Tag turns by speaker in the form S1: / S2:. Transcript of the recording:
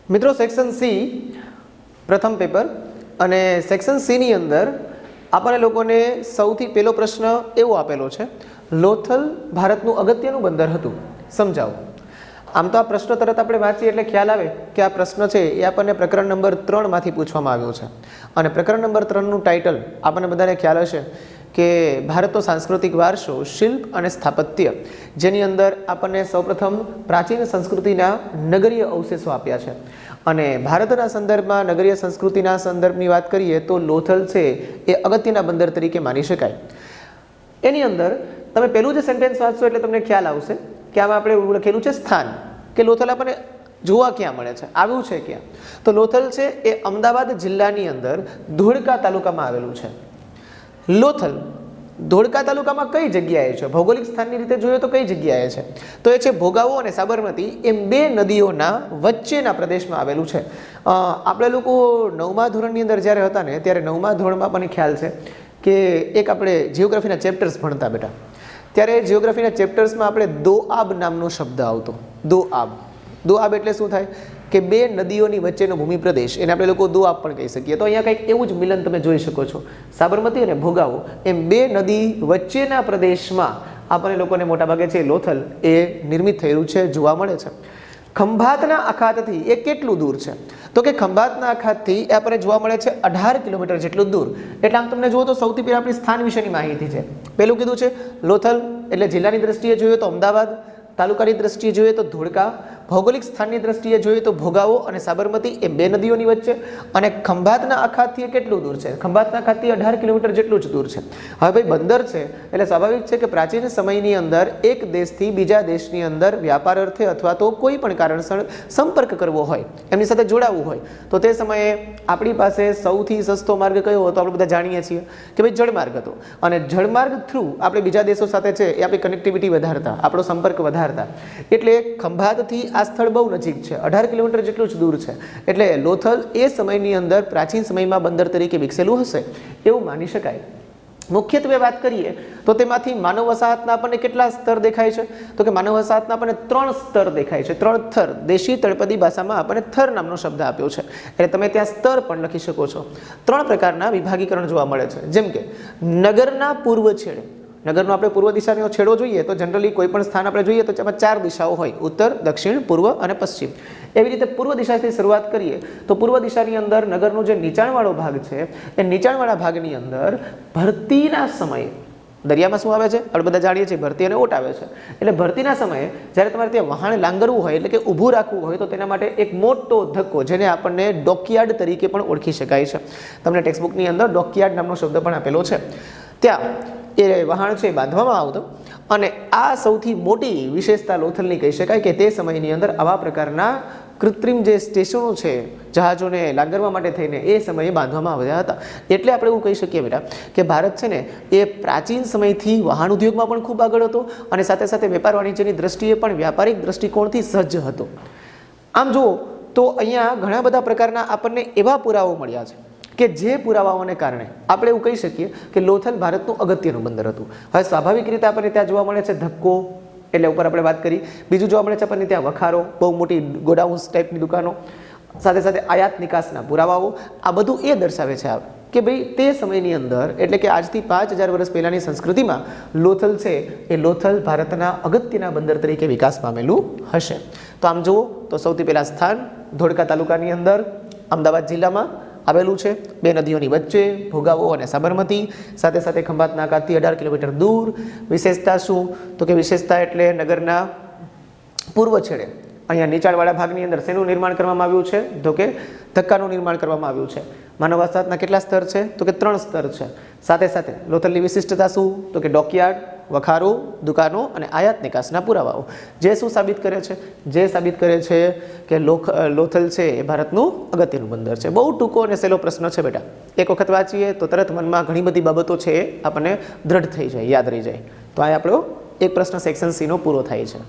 S1: મિત્રો section C પ્રથમ paper અને સેક્શન સીની અંદર આપણને લોકોને સૌથી પહેલો પ્રશ્ન એવો આપેલો છે, લોથલ ભારતનું અગત્યનું બંદર હતું, સમજાવો. આમ તો આ પ્રશ્ન તરત આપણે વાંચીએ એટલે ખ્યાલ આવે કે આ પ્રશ્ન છે એ આપણને પ્રકરણ નંબર 3 માંથી પૂછવામાં આવ્યો છે. અને પ્રકરણ નંબર 3નું ટાઇટલ આપણને બધાને ખ્યાલ હશે કે ભારતનો સાંસ્કૃતિક વારસો, શિલ્પ અને સ્થાપત્ય, જેની અંદર આપણને સૌપ્રથમ પ્રાચીન સંસ્કૃતિના નગરીય અવશેષો આપ્યા છે. અને ભારતના સંદર્ભમાં નગરીય સંસ્કૃતિના સંદર્ભની વાત કરીએ તો લોથલ છે એ અગત્યના બંદર તરીકે માની શકાય. એની અંદર તમે પહેલું જે સેન્ટેન્સ વાંચશો એટલે તમને ખ્યાલ આવશે કે આમાં આપણે લખેલું છે સ્થાન, કે લોથલ આપણને જોવા ક્યાં મળે છે, આવ્યું છે ક્યાં. તો લોથલ છે એ અમદાવાદ જિલ્લાની અંદર ધોળકા તાલુકામાં આવેલું છે. લોથલ ધોળકા તાલુકામાં કઈ જગ્યાએ છે, ભૌગોલિક સ્થાનની રીતે જોઈએ તો કઈ જગ્યાએ છે, તો એ છે ભોગાવો અને સાબરમતી એમ બે નદીઓના વચ્ચેના પ્રદેશમાં આવેલું છે. આપણે લોકો 9મા ધોરણની અંદર જ્યારે હતા ને ત્યારે 9મા ધોરણમાં પણ ખ્યાલ છે કે એક આપણે જિયોગ્રાફીના ચેપ્ટર્સ ભણતા બેટા, ત્યારે જિયોગ્રાફીના ચેપ્ટર્સમાં આપણે દોઆબ નામનો શબ્દ આવતો. દોઆબ એટલે શું થાય કે બે નદીઓની વચ્ચેનો ભૂમિ પ્રદેશ, એને આપણે લોકો દોઆબ પણ કહી શકીએ. તો અહીંયા કંઈક એવું જ મિલન તમે જોઈ શકો છો. સાબરમતી અને ભોગાવો એમ બે નદી વચ્ચેના પ્રદેશમાં આપણને લોકોને મોટાભાગે છે લોથલ એ નિર્મિત થયેલું છે, જોવા મળે છે. ખંભાતના અખાતથી એ કેટલું દૂર છે, તો કે ખંભાતના અખાતથી એ આપણને જોવા મળે છે 18 કિલોમીટર જેટલું દૂર. એટલે આમ તમને જુઓ તો સૌથી પહેલા આપણી સ્થાન વિશેની માહિતી છે. પહેલું કીધું છે લોથલ એટલે જિલ્લાની દ્રષ્ટિએ જોઈએ તો અમદાવાદ, તાલુકાની દ્રષ્ટિએ જોઈએ તો ધોળકા, ભૌગોલિક સ્થાનની દ્રષ્ટિએ જોઈએ તો ભોગાવો અને સાબરમતી એ બે નદીઓની વચ્ચે. અને ખંભાતના અખાતથી કેટલું દૂર છે, ખંભાતના અખાતથી 18 કિલોમીટર જેટલું જ દૂર છે. હવે ભાઈ બંદર છે એટલે સ્વાભાવિક છે કે પ્રાચીન સમયની અંદર એક દેશથી બીજા દેશની અંદર વ્યાપાર અર્થે અથવા તો કોઈ પણ કારણસર સંપર્ક કરવો હોય, એમની સાથે જોડાવવું હોય, તો તે સમયે આપણી પાસે સૌથી સસ્તો માર્ગ કયો હતો, આપણે બધા જાણીએ છીએ કે ભાઈ જળમાર્ગ હતો. અને જળમાર્ગ થ્રુ આપણે બીજા દેશો સાથે છે એ આપણી કનેક્ટિવિટી વધારતા, આપણો સંપર્ક વધારતા. એટલે ખંભાતથી આ સ્થળ બહુ નજીક છે, 18 કિલોમીટર જેટલું જ દૂર છે. એટલે લોથલ એ સમયની અંદર પ્રાચીન સમયમાં બંદર તરીકે વિકસેલું હશે એવું માની શકાય. મુખ્યત્વે વાત કરીએ તો તેમાંથી માનવ વસાહતના આપણને કેટલા સ્તર દેખાય છે, તો કે માનવ વસાહતના આપણને 3 સ્તર દેખાય છે, 3 થર. દેશી તળપદી ભાષામાં આપણને થર નામનો શબ્દ આપ્યો છે, એટલે તમે ત્યાં સ્તર પણ લખી શકો છો. 3 પ્રકારના વિભાગીકરણ જોવા મળે છે. જેમ કે નગરના પૂર્વ છેડે, નગરનો આપણે પૂર્વ દિશાનો છેડો જોઈએ તો જનરલી કોઈ પણ સ્થાન આપણે જોઈએ તો એમાં 4 દિશાઓ હોય, ઉત્તર, દક્ષિણ, પૂર્વ અને પશ્ચિમ. એવી રીતે પૂર્વ દિશાથી શરૂઆત કરીએ તો પૂર્વ દિશાની અંદર નગરનો જે નીચાણવાળો ભાગ છે એ નીચાણવાળા ભાગની અંદર ભરતીના સમયે, દરિયામાં શું આવે છે આપણે બધા જાણીએ છીએ, ભરતી અને ઓટ આવે છે. એટલે ભરતીના સમયે જ્યારે તમારે ત્યાં વહાણ લાંગરવું હોય એટલે કે ઊભું રાખવું હોય તો તેના માટે એક મોટો ધક્કો, જેને આપણને ડોકયાર્ડ તરીકે પણ ઓળખી શકાય છે. તમને ટેક્સ્ટબુકની અંદર ડોકયાર્ડ નામનો શબ્દ પણ આપેલો છે. ત્યાં એ વહાણ છે બાંધવામાં આવતો. અને આ સૌથી મોટી વિશેષતા લોથલની કહી શકાય કે તે સમયની અંદર આવા પ્રકારના કૃત્રિમ જે સ્ટેશનો છે જહાજોને લાંગરવા માટે થઈને એ સમયે બાંધવામાં આવ્યા હતા. એટલે આપણે એવું કહી શકીએ બેટા કે ભારત છે ને એ પ્રાચીન સમયથી વહાણ ઉદ્યોગમાં પણ ખૂબ આગળ હતો અને સાથે સાથે વેપાર વાણિજ્યની દ્રષ્ટિએ પણ વ્યાપારિક દ્રષ્ટિકોણથી સજ્જ હતો. આમ જુઓ તો અહીંયા ઘણા બધા પ્રકારના આપણને એવા પુરાવાઓ મળ્યા છે કે જે પુરાવાઓને કારણે આપણે એવું કહી શકીએ કે લોથલ ભારતનું અગત્યનું બંદર હતું. હવે સ્વાભાવિક રીતે આપણને ત્યાં જોવા મળે છે ધક્કો, એટલે ઉપર આપણે વાત કરી. બીજું જોવા મળે છે આપણને ત્યાં વખારો, બહુ મોટી ગોડાઉન્સ ટાઈપની દુકાનો, સાથે સાથે આયાત નિકાસના પુરાવાઓ. આ બધું એ દર્શાવે છે કે ભાઈ તે સમયની અંદર એટલે કે આજથી 5000 વર્ષ પહેલાંની સંસ્કૃતિમાં લોથલ છે એ લોથલ ભારતના અગત્યના બંદર તરીકે વિકાસ પામેલું હશે. તો આમ જુઓ તો સૌથી પહેલાં સ્થાન ધોળકા તાલુકાની અંદર અમદાવાદ જિલ્લામાં આવેલું છે, બે નદીઓની વચ્ચે, ભોગાવો અને સાબરમતી, સાથે સાથે ખંભાતના અખાતથી 18 કિલોમીટર દૂર. વિશેષતા શું, તો કે વિશેષતા એટલે નગરના પૂર્વ છેડે અહીંયા નીચાણવાળા ભાગની અંદર શેનું નિર્માણ કરવામાં આવ્યું છે, તો કે ધક્કાનું નિર્માણ કરવામાં આવ્યું છે. માનવ વસાહતના કેટલા સ્તર છે, તો કે 3 સ્તર છે. સાથે સાથે લોથલની વિશિષ્ટતા શું, તો કે ડોકયાર્ડ, વખારો, દુકાનો અને આયાત નિકાસના પુરાવાઓ. જે શું સાબિત કરે છે, જે સાબિત કરે છે કે લોથલ છે એ ભારતનું અગત્યનું બંદર છે. બહુ ટૂંકો અને સહેલો પ્રશ્ન છે બેટા, એક વખત વાંચીએ તો તરત મનમાં ઘણી બધી બાબતો છે એ આપણને દ્રઢ થઈ જાય, યાદ રહી જાય. તો આ આપણો એક પ્રશ્ન સેક્શન સી નો પૂરો થાય છે.